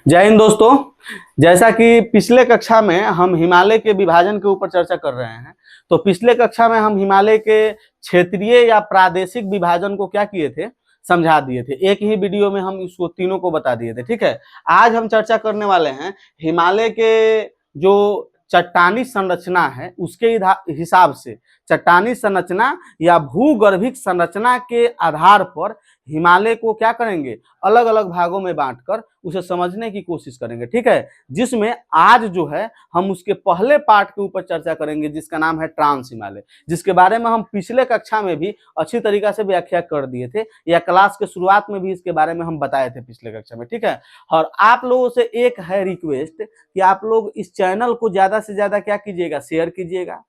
जय हिंद दोस्तों। जैसा कि पिछले कक्षा में हम हिमालय के विभाजन के ऊपर चर्चा कर रहे हैं, तो पिछले कक्षा में हम हिमालय के क्षेत्रीय या प्रादेशिक विभाजन को क्या किए थे, समझा दिए थे। एक ही वीडियो में हम इसको तीनों को बता दिए थे। ठीक है, आज हम चर्चा करने वाले हैं हिमालय के जो चट्टानी संरचना है उसके हिसाब से, चट्टानी संरचना या भूगर्भिक संरचना के आधार पर हिमालय को क्या करेंगे, अलग अलग भागों में बांटकर उसे समझने की कोशिश करेंगे। ठीक है, जिसमें आज जो है हम उसके पहले पार्ट के ऊपर चर्चा करेंगे जिसका नाम है ट्रांस हिमालय, जिसके बारे में हम पिछले कक्षा में भी अच्छी तरीके से व्याख्या कर दिए थे, या क्लास के शुरुआत में भी इसके बारे में हम बताए थे पिछले कक्षा में। ठीक है, और आप लोगों से एक है रिक्वेस्ट कि आप लोग इस चैनल को ज्यादा से ज्यादा क्या कीजिएगा, शेयर कीजिएगा,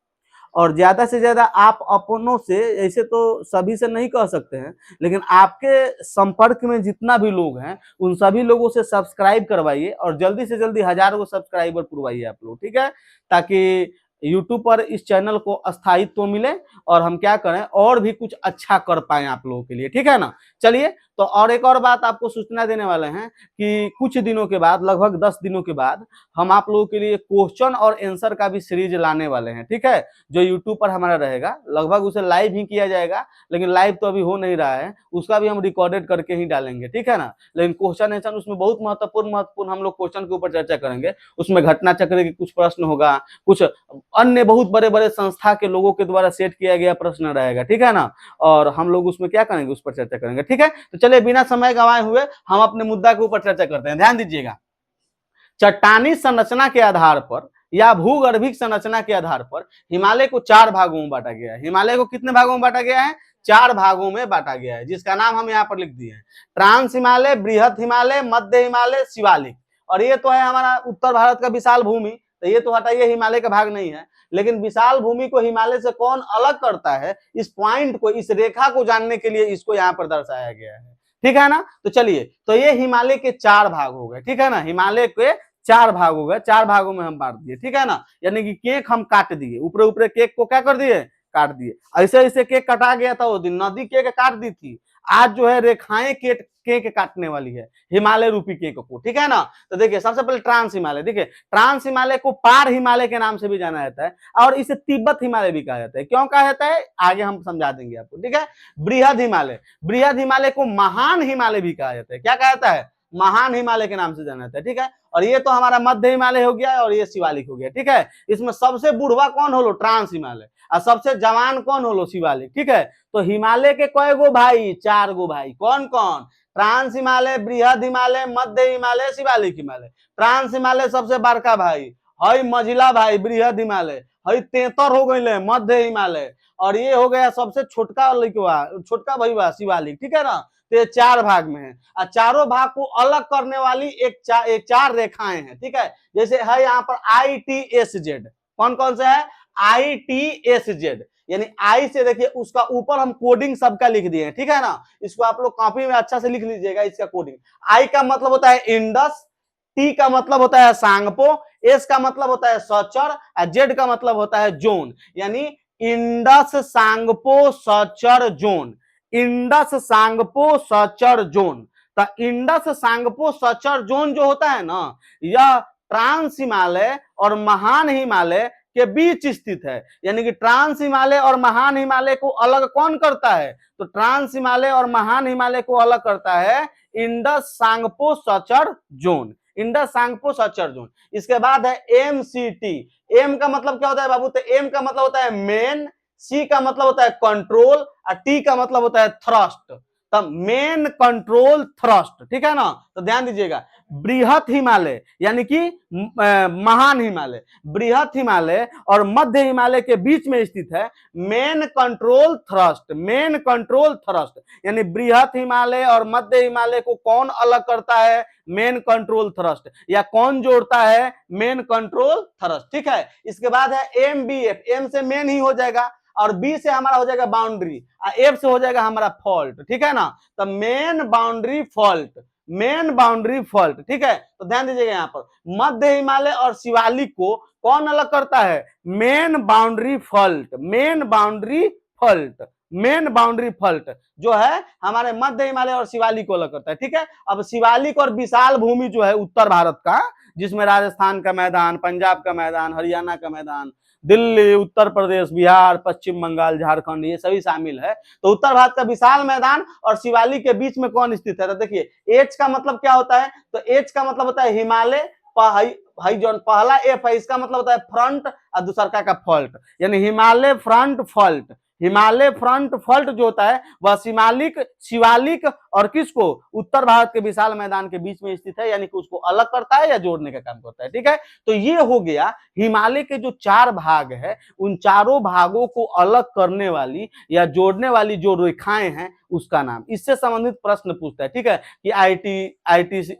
और ज्यादा से ज्यादा आप अपनों से, ऐसे तो सभी से नहीं कह सकते हैं, लेकिन आपके संपर्क में जितना भी लोग हैं उन सभी लोगों से सब्सक्राइब करवाइए और जल्दी से जल्दी 1000 को सब्सक्राइबर पुरवाइए आप लोग। ठीक है, ताकि यूट्यूब पर इस चैनल को स्थायित्व मिले और हम क्या करें, और भी कुछ अच्छा कर पाए आप लोगों के लिए। ठीक है ना। चलिए, तो और एक और बात आपको सूचना देने वाले हैं कि कुछ दिनों के बाद, लगभग 10 दिनों के बाद, हम आप लोगों के लिए क्वेश्चन और आंसर का भी सीरीज लाने वाले हैं। ठीक है, जो यूट्यूब पर हमारा रहेगा, लगभग उसे लाइव ही किया जाएगा, लेकिन लाइव तो अभी हो नहीं रहा है, उसका भी हम रिकॉर्डेड करके ही डालेंगे। ठीक है ना। लेकिन क्वेश्चन आंसर उसमें बहुत महत्वपूर्ण हम लोग क्वेश्चन के ऊपर चर्चा करेंगे। उसमें घटना चक्र के कुछ प्रश्न होगा, कुछ अन्य बहुत बड़े बड़े संस्था के लोगों के द्वारा सेट किया गया प्रश्न रहेगा। ठीक है ना, और हम लोग उसमें क्या करेंगे, उस पर चर्चा करेंगे। ठीक है, तो चलिए बिना समय गंवाए हुए हम अपने मुद्दा के ऊपर चर्चा करते हैं। ध्यान दीजिएगा, चट्टानी संरचना के आधार पर या भूगर्भिक संरचना के आधार पर हिमालय को 4 भागों में बांटा गया है। हिमालय को कितने भागों में बांटा गया है? 4 भागों में बांटा गया है, जिसका नाम हम यहाँ पर लिख दिए हैं। ट्रांस हिमालय, बृहद हिमालय, मध्य हिमालय, शिवालिक। और ये तो है हमारा उत्तर भारत का विशाल भूमि, तो ये तो हटाइए, हिमालय का भाग नहीं है। लेकिन विशाल भूमि को हिमालय से कौन अलग करता है, इस पॉइंट को, इस रेखा को जानने के लिए इसको यहाँ पर दर्शाया गया है। ठीक है ना। तो चलिए, तो ये हिमालय के 4 भाग हो गए। ठीक है ना, हिमालय के 4 भाग हो गए, 4 भागों में हम बांट दिए। ठीक है ना, यानी कि केक हम काट दिए, ऊपर ऊपर केक को क्या कर दिए, काट दिए। ऐसे ऐसे केक कटा गया था, वो दिन नदी केक काट दी थी, आज जो है रेखाएं केक काटने वाली है, हिमालय रूपी केक को। ठीक है ना। तो देखिए, सबसे पहले ट्रांस हिमालय। देखिए, ट्रांस हिमालय को पार हिमालय के नाम से भी जाना जाता है, और इसे तिब्बत हिमालय भी कहा जाता है। क्यों कहा जाता है, आगे हम समझा देंगे आपको। ठीक है, बृहद हिमालय, बृहद हिमालय को महान हिमालय भी कहा जाता है। क्या कहा जाता है? महान हिमालय के नाम से जाना जाता है। ठीक है, और ये तो हमारा मध्य हिमालय हो गया और ये शिवालिक हो गया। ठीक है, इसमें सबसे बुढ़वा कौन हो लो, ट्रांस हिमालय, और सबसे जवान कौन हो लो, शिवालिक। ठीक है, तो हिमालय के कई गो भाई, 4 गो भाई। कौन कौन? ट्रांस हिमालय, बृहद हिमालय, मध्य हिमालय, शिवालिक हिमालय। ट्रांस हिमालय सबसे बड़का भाई, हई मझिला भाई बृहद हिमालय, हई तेतर हो गई मध्य हिमालय, और ये हो गया सबसे छोटका लड़का, छोटका भैया शिवालिक। ठीक है ना। तो ये 4 भाग में है, और चारों भाग को अलग करने वाली एक 4 रेखाएं हैं। ठीक है, जैसे है यहाँ पर ITSZ। कौन कौन से है? ITSZ, यानी आई से देखिए, उसका ऊपर हम कोडिंग सबका लिख दिए हैं। ठीक है ना, इसको आप लोग कॉपी में अच्छा से लिख लीजिएगा, इसका कोडिंग। आई का मतलब होता है इंडस, टी का मतलब होता है सांगपो, एस का मतलब होता है सचर, और जेड का मतलब होता है जोन, यानी Indus Tsangpo suture zone. Indus Tsangpo suture zone. तो इंडस सांगपो सचर जोन जो होता है ना, यह ट्रांस हिमालय और महान हिमालय के बीच स्थित है। यानी कि ट्रांस हिमालय और महान हिमालय को अलग कौन करता है? तो ट्रांस हिमालय और महान हिमालय को अलग करता है Indus Tsangpo suture zone. Indus Tsangpo suture zone. इसके बाद है MCT। एम का मतलब क्या होता है बाबू? तो एम का मतलब होता है मेन, सी का मतलब होता है कंट्रोल, और टी का मतलब होता है थ्रस्ट। तब मेन, कंट्रोल, थ्रस्ट। ठीक है ना। तो ध्यान दीजिएगा, बृहत हिमालय यानी कि महान हिमालय, बृहत हिमालय और मध्य हिमालय के बीच में स्थित है main, control, thrust. Main, control, thrust, यानी बृहत हिमालय और मध्य हिमालय को कौन अलग करता है? Main, control, thrust. या कौन जोड़ता है? Main, control, thrust. ठीक है, इसके बाद है MBF। एम से मेन ही हो जाएगा, और बी से हमारा हो जाएगा बाउंड्री, और एफ से हो जाएगा हमारा फॉल्ट। ठीक है ना। तो main, boundary, fault, main, boundary, fault. ठीक है, तो ध्यान दीजिएगा, यहाँ पर मध्य हिमालय और शिवालिक को कौन अलग करता है? Main, boundary, fault, main, boundary, fault, main boundary fault जो है हमारे मध्य हिमालय और शिवालिक को अलग करता है। ठीक है, अब शिवालिक और विशाल भूमि जो है उत्तर भारत का, जिसमें राजस्थान का मैदान, पंजाब का मैदान, हरियाणा का मैदान, दिल्ली, उत्तर प्रदेश, बिहार, पश्चिम बंगाल, झारखंड, ये सभी शामिल है। तो उत्तर भारत का विशाल मैदान और शिवालिक के बीच में कौन स्थित है? तो देखिए एच का मतलब क्या होता है, तो एच का मतलब होता है हिमालय, हाई जोन, पहला एफ है इसका मतलब होता है फ्रंट और दूसरा का फॉल्ट, यानी Himalaya front fault. Himalaya front fault जो होता है वह शिवालिक और किसको, उत्तर भारत के विशाल मैदान के बीच में स्थित है, यानी कि उसको अलग करता है या जोड़ने का काम करता है। ठीक है, तो ये हो गया हिमालय के जो 4 भाग है, उन चारों भागों को अलग करने वाली या जोड़ने वाली जो रेखाएं हैं उसका नाम। इससे संबंधित प्रश्न पूछता है। ठीक है, कि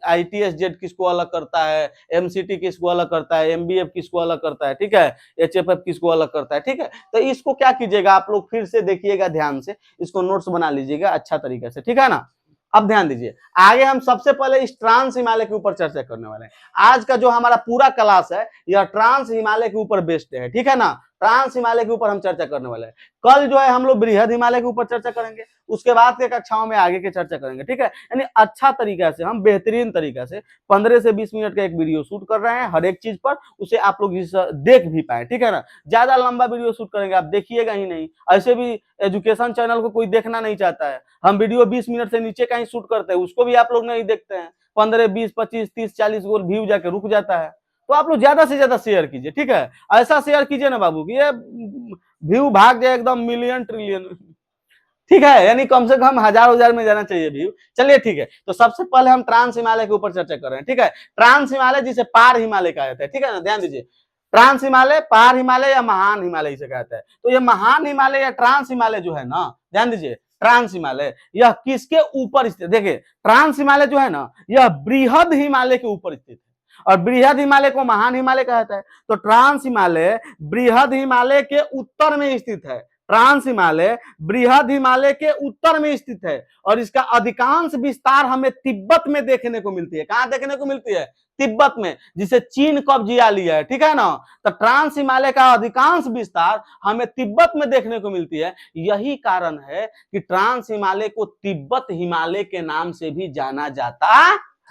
ITS-Z किसको अलग करता है, MCT किसको अलग करता है, MBF किसको अलग करता है, ठीक है, HFF किसको अलग करता है। ठीक है, तो इसको क्या कीजिएगा आप लोग फिर से देखिएगा ध्यान से, इसको नोट्स बना लीजिएगा अच्छा तरीके से। ठीक है ना, अब ध्यान दीजिए, आगे हम सबसे पहले इस ट्रांस हिमालय के ऊपर चर्चा करने वाले हैं। आज का जो हमारा पूरा क्लास है यह ट्रांस हिमालय के ऊपर बेस्ड है। ठीक है ना, ट्रांस हिमालय के ऊपर हम चर्चा करने वाले हैं। कल जो है हम लोग बृहद हिमालय के ऊपर चर्चा करेंगे, उसके बाद के कक्षाओं में आगे की चर्चा करेंगे। ठीक है, यानी अच्छा तरीका से हम बेहतरीन तरीका से 15 से 20 मिनट का एक वीडियो शूट कर रहे हैं हर एक चीज पर, उसे आप लोग देख भी पाए। ठीक है ना, ज्यादा लंबा वीडियो शूट करेंगे आप देखिएगा ही नहीं, ऐसे भी एजुकेशन चैनल को कोई देखना नहीं चाहता है। हम वीडियो 20 मिनट से नीचे का ही शूट करते हैं, उसको भी आप लोग नहीं देखते हैं। 15, 20, 25, 30, 40 गोल व्यू जाके रुक जाता है। तो आप लोग ज्यादा से ज्यादा शेयर कीजिए। ठीक है, ऐसा शेयर कीजिए ना बाबू कि ये व्यू भाग जाए एकदम मिलियन ट्रिलियन। ठीक है, यानी कम से कम हजार में जाना चाहिए व्यू। चलिए ठीक है, तो सबसे पहले हम ट्रांस हिमालय के ऊपर चर्चा कर रहे हैं। ठीक है, ट्रांस हिमालय जिसे पार हिमालय कहा जाता है। ठीक है ना, ध्यान दीजिए, ट्रांस हिमालय, पार हिमालय या महान हिमालय इसे कहता है। तो ये महान हिमालय या ट्रांस हिमालय जो है ना, ध्यान दीजिए, ट्रांस हिमालय यह किसके ऊपर स्थित? देखिए ट्रांस हिमालय जो है ना यह बृहद हिमालय के ऊपर स्थित है, और बृहद हिमालय को महान हिमालय कहा जाता है। तो ट्रांस हिमालय बृहद हिमालय के उत्तर में स्थित है। ट्रांस हिमालय बृहद हिमालय के उत्तर में स्थित है, और इसका अधिकांश विस्तार हमें तिब्बत में देखने को मिलती है। कहां देखने को मिलती है? तिब्बत में, जिसे चीन कब्जा लिया है। ठीक है ना, तो ट्रांस हिमालय का अधिकांश विस्तार हमें तिब्बत में देखने को मिलती है। यही कारण है कि ट्रांस हिमालय को तिब्बत हिमालय के नाम से भी जाना जाता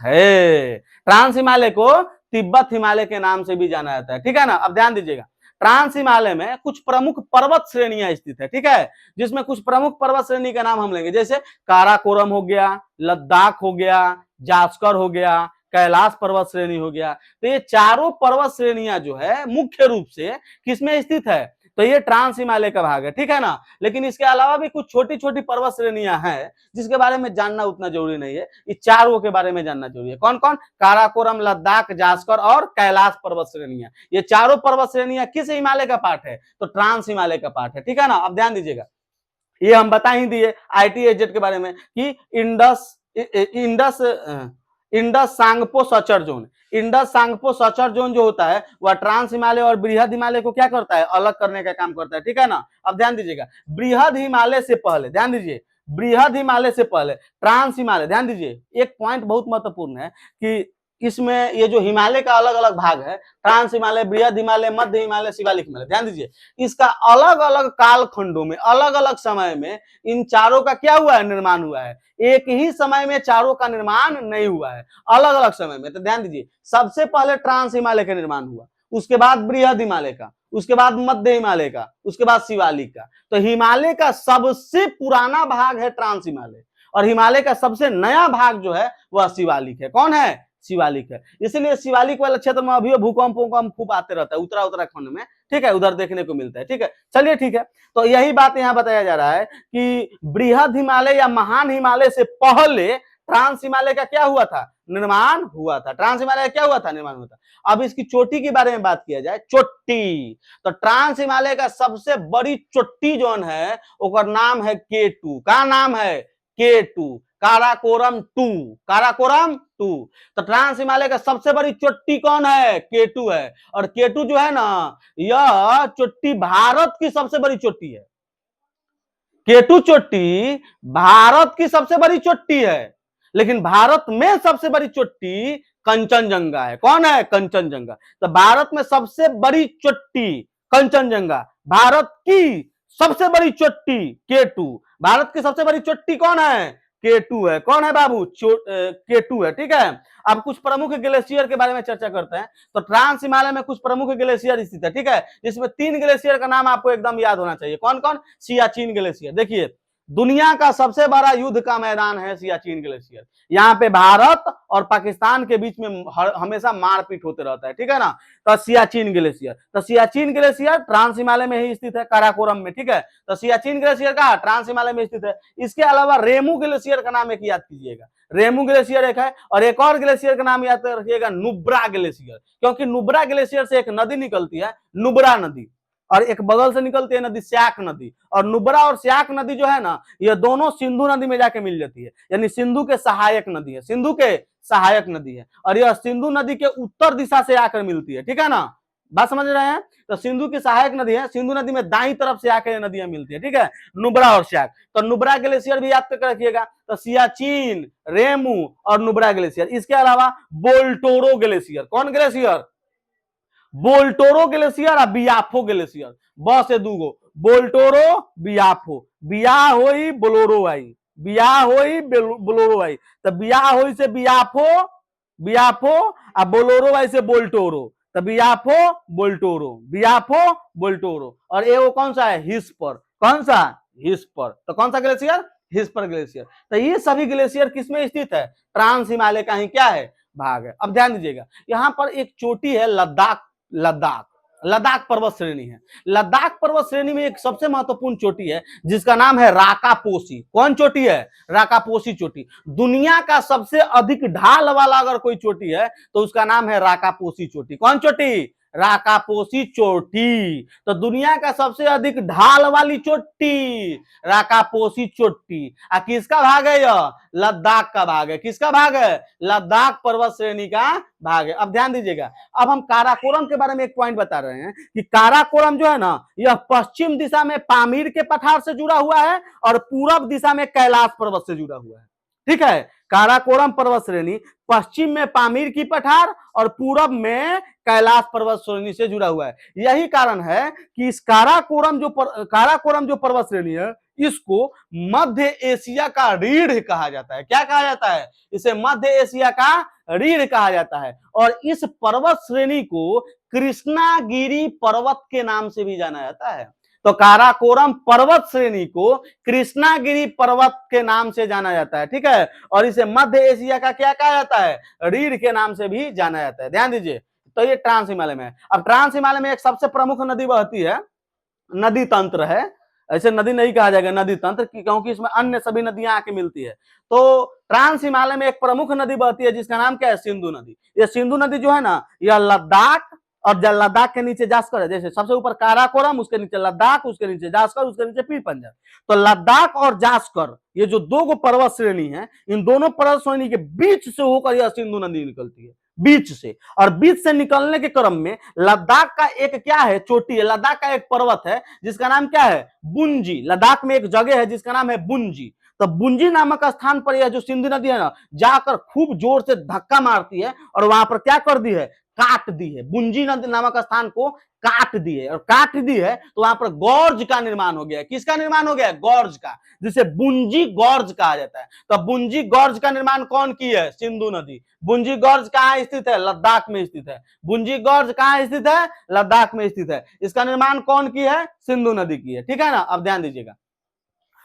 है। ट्रांस हिमालय को तिब्बत हिमालय के नाम से भी जाना जाता है। ठीक है ना, अब ध्यान दीजिएगा, ट्रांस हिमालय में कुछ प्रमुख पर्वत श्रेणियां स्थित है। ठीक है, जिसमें कुछ प्रमुख पर्वत श्रेणी का नाम हम लेंगे, जैसे काराकोरम हो गया, लद्दाख हो गया, जास्कर हो गया, कैलाश पर्वत श्रेणी हो गया। तो ये चारों पर्वत श्रेणियां जो है मुख्य रूप से किसमें स्थित है? तो ये ट्रांस हिमालय का भाग है। ठीक है ना, लेकिन इसके अलावा भी कुछ छोटी छोटी पर्वत श्रेणियां हैं जिसके बारे में जानना उतना जरूरी नहीं है। इस चारों के बारे में जानना जरूरी है। कौन कौन? काराकोरम, लद्दाख, जास्कर और कैलाश पर्वत श्रेणियां। ये चारों पर्वत श्रेणियां किस हिमालय का पार्ट है? तो ट्रांस हिमालय का पार्ट है। ठीक है ना, अब ध्यान दीजिएगा, ये हम बता ही दिए ITS-Z के बारे में कि Indus Tsangpo suture zone, Indus Tsangpo suture zone जो होता है वह ट्रांस हिमालय और बृहद हिमालय को क्या करता है? अलग करने का काम करता है। ठीक है ना, अब ध्यान दीजिएगा, बृहद हिमालय से पहले, ध्यान दीजिए, बृहद हिमालय से पहले ट्रांस हिमालय, ध्यान दीजिए, एक पॉइंट बहुत महत्वपूर्ण है कि इसमें ये जो हिमालय का अलग अलग भाग है, ट्रांस हिमालय, बृहद हिमालय, मध्य हिमालय, शिवालिक हिमालय, ध्यान दीजिए, इसका अलग अलग कालखंडों में, अलग अलग समय में इन चारों का क्या हुआ है? निर्माण हुआ है। एक ही समय में चारों का निर्माण नहीं हुआ है, अलग अलग समय में। तो ध्यान दीजिए, सबसे पहले ट्रांस हिमालय का निर्माण हुआ, उसके बाद बृहद हिमालय का, उसके बाद मध्य हिमालय का, उसके बाद शिवालिक का। तो हिमालय का सबसे पुराना भाग है ट्रांस हिमालय, और हिमालय का सबसे नया भाग जो है वह शिवालिक है। कौन है? शिवालिक है। इसलिए शिवालिक वाले क्षेत्र में अभी भूकंप खूब आते रहता है, उत्तराखंड में। ठीक है, उधर देखने को मिलता है। ठीक है, चलिए ठीक है, तो यही बात यहाँ बताया जा रहा है कि बृहद हिमालय या महान हिमालय से पहले ट्रांस हिमालय का क्या हुआ था? निर्माण हुआ था। ट्रांस हिमालय का क्या हुआ था? निर्माण हुआ था। अब इसकी चोटी के बारे में बात किया जाए, चोटी, तो ट्रांस हिमालय का सबसे बड़ी चोटी जोन है उसका नाम है K2। का नाम है? K2, काराकोरम 2, काराकोरम 2। तो ट्रांस हिमालय का सबसे बड़ी चोटी कौन है? K2 है। और K2 जो है ना, यह चोटी भारत की सबसे बड़ी चोटी है। K2 चोटी भारत की सबसे बड़ी चोटी है, लेकिन भारत में सबसे बड़ी चोटी कंचनजंगा है। कौन है? कंचनजंगा। तो भारत में सबसे बड़ी चोटी कंचनजंगा, भारत की सबसे बड़ी चोटी K2। भारत की सबसे बड़ी चोटी कौन है? K2 है। कौन है बाबू? K2 है। ठीक है, अब कुछ प्रमुख ग्लेशियर के बारे में चर्चा करते हैं। तो ट्रांस हिमालय में कुछ प्रमुख ग्लेशियर स्थित है। ठीक है, जिसमें 3 ग्लेशियर का नाम आपको एकदम याद होना चाहिए। कौन कौन? सियाचिन ग्लेशियर। देखिए, दुनिया का सबसे बड़ा युद्ध का मैदान है सियाचिन ग्लेशियर। यहाँ पे भारत और पाकिस्तान के बीच में हमेशा मारपीट होते रहता है। ठीक है ना, तो सियाचिन ग्लेशियर, तो सियाचिन ग्लेशियर ट्रांस हिमालय में ही स्थित है, काराकोरम में। ठीक है, तो सियाचिन ग्लेशियर का ट्रांस हिमालय में स्थित है। इसके अलावा रेमू ग्लेशियर का नाम एक याद कीजिएगा, रेमू ग्लेशियर एक है, और एक और ग्लेशियर का नाम याद रखिएगा, नुब्रा ग्लेशियर, क्योंकि नुब्रा ग्लेशियर से एक नदी निकलती है, नुब्रा नदी, और एक बगल से निकलती है नदी स्याक नदी। और नुब्रा और स्याक नदी जो है ना, ये दोनों सिंधु नदी में जाके मिल जाती है, यानी सिंधु के सहायक नदी है, सिंधु के सहायक नदी है, और यह सिंधु नदी के उत्तर दिशा से आकर मिलती है। ठीक है ना, बात समझ रहे हैं? तो सिंधु की सहायक नदी है, सिंधु नदी में दाई तरफ से आकर नदियां मिलती है। ठीक है, नुब्रा और स्याक, तो नुब्रा ग्लेशियर भी याद करके रखिएगा। तो सियाचिन, रेमू और नुब्रा ग्लेशियर। इसके अलावा बोल्टोरो ग्लेशियर, कौन ग्लेशियर? बोल्टोरो ग्लेशियर और बियाफो ग्लेशियर, बस से दूगो, बोल्टोरो बियाफो, बियाह होई बोलोरो आई, बियाह होई बोलोरो आई, तो बियाह होई से बियाफो, बियाफो, और बोलोरो आई से बोल्टोरो, तो बियाफो बोल्टोरो, बियाफो बोल्टोरो। और ये वो कौन सा है? हिस्पर, कौन सा? हिस्पर। तो कौन सा ग्लेशियर? Hispa glacier. तो ये सभी ग्लेशियर किसमें स्थित है? ट्रांस हिमालय का ही क्या है? भाग है। अब ध्यान दीजिएगा, यहां पर एक चोटी है लद्दाख, लद्दाख, लद्दाख पर्वत श्रेणी है। लद्दाख पर्वत श्रेणी में एक सबसे महत्वपूर्ण चोटी है जिसका नाम है राकापोसी। कौन चोटी है? राकापोसी चोटी। दुनिया का सबसे अधिक ढाल वाला अगर कोई चोटी है तो उसका नाम है राकापोसी चोटी। कौन चोटी? राकापोसी चोटी। तो दुनिया का सबसे अधिक ढाल वाली चोटी राकापोसी चोटी। किसका भाग है? यह लद्दाख का भाग है। किसका भाग है? लद्दाख पर्वत श्रेणी का भाग है। अब ध्यान दीजिएगा, अब हम काराकोरम के बारे में एक पॉइंट बता रहे हैं कि काराकोरम जो है ना, यह पश्चिम दिशा में पामीर के पठार से जुड़ा हुआ है और पूरब दिशा में कैलाश पर्वत से जुड़ा हुआ है। ठीक है, काराकोरम पर्वत श्रेणी पश्चिम में पामीर की पठार और पूरब में कैलाश पर्वत श्रेणी से जुड़ा हुआ है। यही कारण है कि इस काराकोरम जो पर्वत श्रेणी है, इसको मध्य एशिया का रीढ़ कहा जाता है। क्या कहा जाता है? इसे मध्य एशिया का रीढ़ कहा जाता है। और इस पर्वत श्रेणी को कृष्णागिरी पर्वत के नाम से भी जाना जाता है। तो काराकोरम पर्वत श्रेणी को कृष्णागिरी पर्वत के नाम से जाना जाता है। ठीक है, और इसे मध्य एशिया का क्या कहा जाता है? रीढ़ के नाम से भी जाना जाता है। ध्यान दीजिए, तो ये ट्रांस हिमालय में है। अब ट्रांस हिमालय में एक सबसे प्रमुख नदी बहती है, नदी तंत्र है। ऐसे नदी नहीं कहा जाएगा, नदी तंत्र, क्योंकि इसमें अन्य सभी नदियां आके मिलती है। तो ट्रांस हिमालय में एक प्रमुख नदी बहती है जिसका नाम क्या है? सिंधु नदी। ये सिंधु नदी जो है ना, यह लद्दाख, और लद्दाख के नीचे जास्कर है, जैसे सबसे ऊपर काराकोरम, उसके नीचे लद्दाख, उसके नीचे जास्कर, उसके नीचे पीर पंजाब। तो लद्दाख और जास्कर, ये जो दो पर्वत श्रेणी है, इन दोनों पर्वत श्रेणी के बीच से होकर यह सिंधु नदी निकलती है, बीच से। और बीच से निकलने के क्रम में लद्दाख का एक क्या है? चोटी है। लद्दाख का एक पर्वत है जिसका नाम क्या है? बुंजी। लद्दाख में एक जगह है जिसका नाम है बुंजी। तो बुंजी नामक स्थान पर यह जो सिंधु नदी है ना, जाकर खूब जोर से धक्का मारती है और वहां पर क्या कर दी है? काट दी है। बुंजी नदी नामक स्थान को काट दी है, और काट दी है तो वहां पर गॉर्ज का निर्माण हो गया। किसका निर्माण हो गया? गॉर्ज का, जिसे बुंजी गॉर्ज कहा जाता है। तो बुंजी गॉर्ज का निर्माण कौन की है? सिंधु नदी। बुंजी गॉर्ज कहाँ स्थित है? लद्दाख में स्थित है। बुंजी गॉर्ज कहाँ स्थित है? लद्दाख में स्थित है। इसका निर्माण कौन की है? सिंधु नदी की है। ठीक है ना, अब ध्यान दीजिएगा,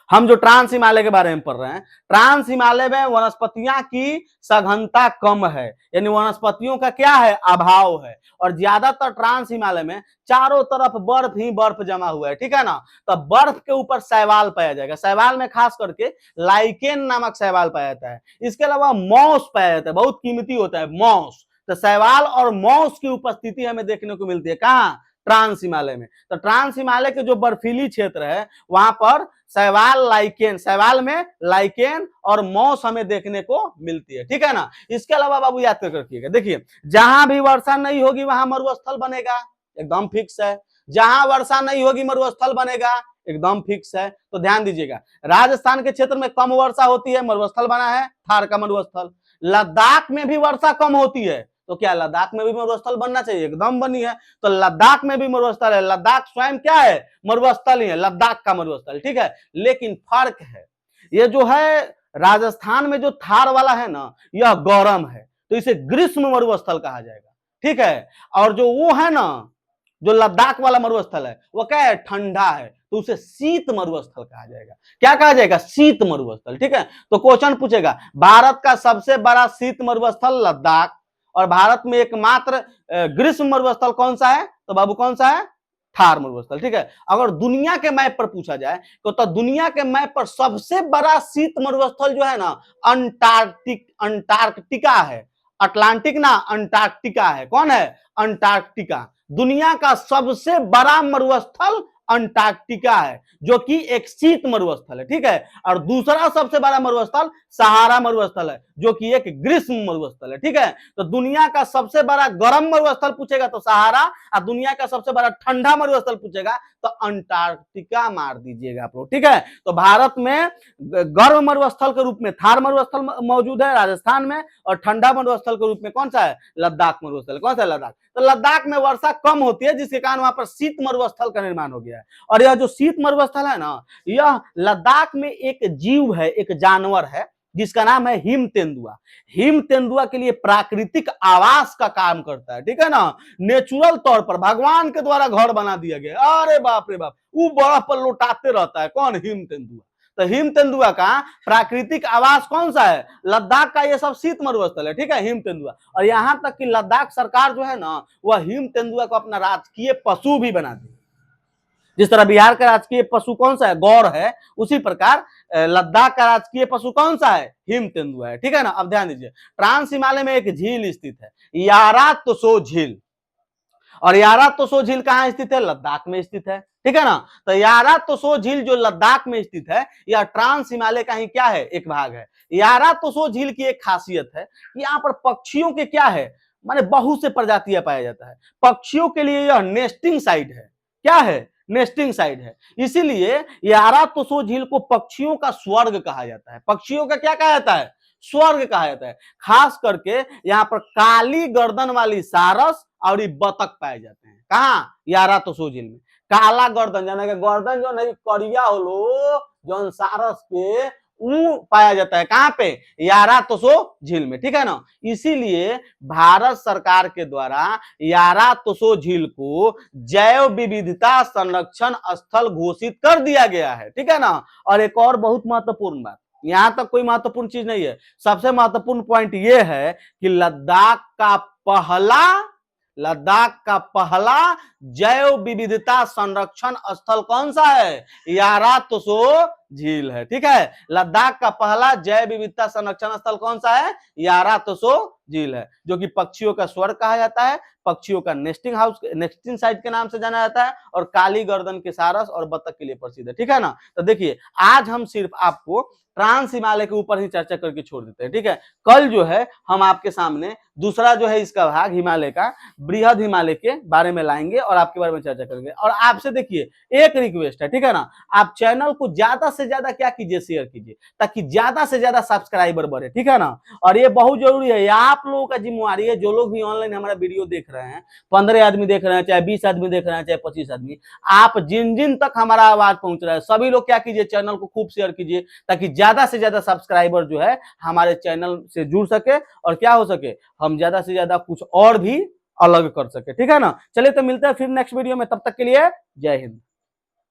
हम जो ट्रांस हिमालय के बारे में पढ़ रहे हैं, ट्रांस हिमालय में वनस्पतियां की सघनता कम है, यानी वनस्पतियों का क्या है? अभाव है। और ज्यादातर ट्रांस हिमालय में चारों तरफ बर्फ ही बर्फ जमा हुआ है। ठीक है ना, तो बर्फ के ऊपर शैवाल पाया जाएगा। शैवाल में खास करके लाइकेन नामक शैवाल पाया जाता है। इसके अलावा मॉस पाया जाता है, बहुत कीमती होता है मॉस। तो शैवाल और मॉस की उपस्थिति हमें देखने को मिलती है। कहाँ? ट्रांस हिमालय में। तो ट्रांस हिमालय के जो बर्फीली क्षेत्र है, वहां पर शैवाल, लाइकेन, शैवाल में लाइकेन और मॉस हमें देखने को मिलती है। ठीक है ना, इसके अलावा बाबू याद कर रखिएगा, देखिए, जहां भी वर्षा नहीं होगी वहां मरुस्थल बनेगा, एकदम फिक्स है। जहां वर्षा नहीं होगी मरुस्थल बनेगा, एकदम फिक्स है। तो ध्यान दीजिएगा, राजस्थान के क्षेत्र में कम वर्षा होती है, मरुस्थल बना है थार का मरुस्थल। लद्दाख में भी वर्षा कम होती है, तो क्या लद्दाख में भी मरुस्थल बनना चाहिए? एकदम बनी है। तो लद्दाख में भी मरुस्थल है, लद्दाख स्वयं क्या है? मरुस्थल ही है, लद्दाख का मरुस्थल, ठीक है। लेकिन फर्क है, ये जो है राजस्थान में जो थार वाला है ना, यह गौरम है, तो इसे ग्रीष्म मरुस्थल कहा जाएगा, ठीक है। और जो वो है ना, जो लद्दाख वाला मरुस्थल है, वो क्या है? ठंडा है, तो उसे शीत मरुस्थल कहा जाएगा। क्या कहा जाएगा? शीत मरुस्थल, ठीक है। तो क्वेश्चन पूछेगा, भारत का सबसे बड़ा शीत मरुस्थल लद्दाख, और भारत में एकमात्र ग्रीष्म मरुस्थल कौन सा है? तो बाबू कौन सा है? थार मरुस्थल, ठीक है। अगर दुनिया के मैप पर पूछा जाए तो दुनिया के मैप पर सबसे बड़ा शीत मरुस्थल जो है ना, अंटार्कटिका है। अटलांटिक ना, अंटार्कटिका है। कौन है? अंटार्कटिका। दुनिया का सबसे बड़ा मरुस्थल अंटार्कटिका है, जो कि एक शीत मरुस्थल है, ठीक है। और दूसरा सबसे बड़ा मरुस्थल सहारा मरुस्थल है, जो कि एक ग्रीष्म मरुस्थल है, ठीक है। तो दुनिया का सबसे बड़ा गर्म मरुस्थल पूछेगा तो सहारा, और दुनिया का सबसे बड़ा ठंडा मरुस्थल पूछेगा तो अंटार्कटिका मार दीजिएगा आप लोग, ठीक है। तो भारत में गर्म मरुस्थल के रूप में थार मरुस्थल मौजूद है राजस्थान में, और ठंडा मरुस्थल के रूप में कौन सा है? लद्दाख मरुस्थल। कौन सा? लद्दाख। तो लद्दाख में वर्षा कम होती है, जिसके कारण वहां पर शीत मरुस्थल का निर्माण हो गया है। और यह जो शीत मरुस्थल है ना, यह लद्दाख में एक जीव है, एक जानवर है, जिसका नाम है हिम तेंदुआ। हिम तेंदुआ के लिए प्राकृतिक आवास का काम करता है, ठीक है ना। नेचुरल तौर पर भगवान के द्वारा घर बना दिया गया। अरे बाप रे बाप, वो बर्फ पर लौटाते रहता है। कौन? हिम तेंदुआ। तो हिम तेंदुआ का प्राकृतिक आवास कौन सा है? लद्दाख का। ये सब शीत मरुस्थल है, ठीक है, हिम तेंदुआ। और यहां तक कि लद्दाख सरकार जो है ना, वह हिम तेंदुआ को अपना राजकीय पशु भी बना दी। जिस तरह बिहार का राजकीय पशु कौन सा है? गौर है। उसी प्रकार लद्दाख का राजकीय पशु कौन सा है? हिम तेंदुआ है, ठीक है ना। अब ध्यान दीजिए, ट्रांस हिमालय में एक झील स्थित है, यारा तोसो झील। और यारा तोसो झील कहां स्थित है? लद्दाख में स्थित है, ठीक है ना। तो यारा तोसो झील जो लद्दाख में स्थित है, यह ट्रांस हिमालय का ही क्या है? एक भाग है। यारा तोसो झील की एक खासियत है कि यहाँ पर पक्षियों के क्या है? माने बहुत से प्रजातियां पाया जाता है। पक्षियों के लिए यह नेस्टिंग साइट है। क्या है? नेस्टिंग साइट है। इसीलिए यारा तोसो झील को पक्षियों का स्वर्ग कहा जाता है। पक्षियों का क्या कहा जाता है? स्वर्ग कहा जाता है। खास करके यहाँ पर काली गर्दन वाली सारस और बतख पाए जाते हैं। कहाँ? यारा तोसो झील में। काला गर्दन जाना के गर्दन जो नहीं करिया होलो, जो सारस के ऊ पाया जाता है। कहाँ पे? यारा तोसो झील में, ठीक है ना। इसीलिए भारत सरकार के द्वारा यारा तोसो झील को जैव विविधता संरक्षण स्थल घोषित कर दिया गया है, ठीक है ना। और एक और बहुत महत्वपूर्ण बात, यहां तक कोई महत्वपूर्ण चीज नहीं है, सबसे महत्वपूर्ण पॉइंट यह है कि लद्दाख का पहला जैव विविधता संरक्षण स्थल कौन सा है? यारा तोसो झील है, ठीक है। लद्दाख का पहला जैव विविधता संरक्षण स्थल कौन सा है? यारा तोसो झील है, जो कि पक्षियों का स्वर्ग कहा जाता है, पक्षियों का नेस्टिंग हाउस, नेस्टिंग साइट के नाम से जाना जाता है, और काली गर्दन के सारस और बतख के लिए प्रसिद्ध है, ठीक है ना। तो देखिए, आज हम सिर्फ आपको ट्रांस हिमालय के ऊपर ही चर्चा करके छोड़ देते हैं, ठीक है। कल जो है हम आपके सामने दूसरा जो है इसका भाग हिमालय का, बृहद हिमालय के बारे में लाएंगे और आपके बारे में चर्चा करेंगे। और आपसे देखिए एक रिक्वेस्ट है, ठीक है ना, आप चैनल को ज्यादा से ज्यादा क्या कीजिए? शेयर कीजिए, ताकि ज्यादा से ज्यादा सब्सक्राइबर बढ़े, ठीक है ना। और ये बहुत जरूरी है, आप लोगों का जिम्मेवारी है, जो लोग भी ऑनलाइन हमारा वीडियो देख रहे हैं, 15 आदमी देख रहे हैं, चाहे 20 आदमी देख रहे हैं, चाहे 25 आदमी, आप जिन जिन तक हमारा आवाज पहुंच रहा है, सभी लोग क्या कीजिए? चैनल को खूब शेयर कीजिए, ताकि ज्यादा से ज्यादा सब्सक्राइबर जो है हमारे चैनल से जुड़ सके, और क्या हो सके, हम ज्यादा से ज्यादा कुछ और भी अलग कर सके, ठीक है ना। चलिए तो मिलते हैं फिर नेक्स्ट वीडियो में, तब तक के लिए जय हिंद।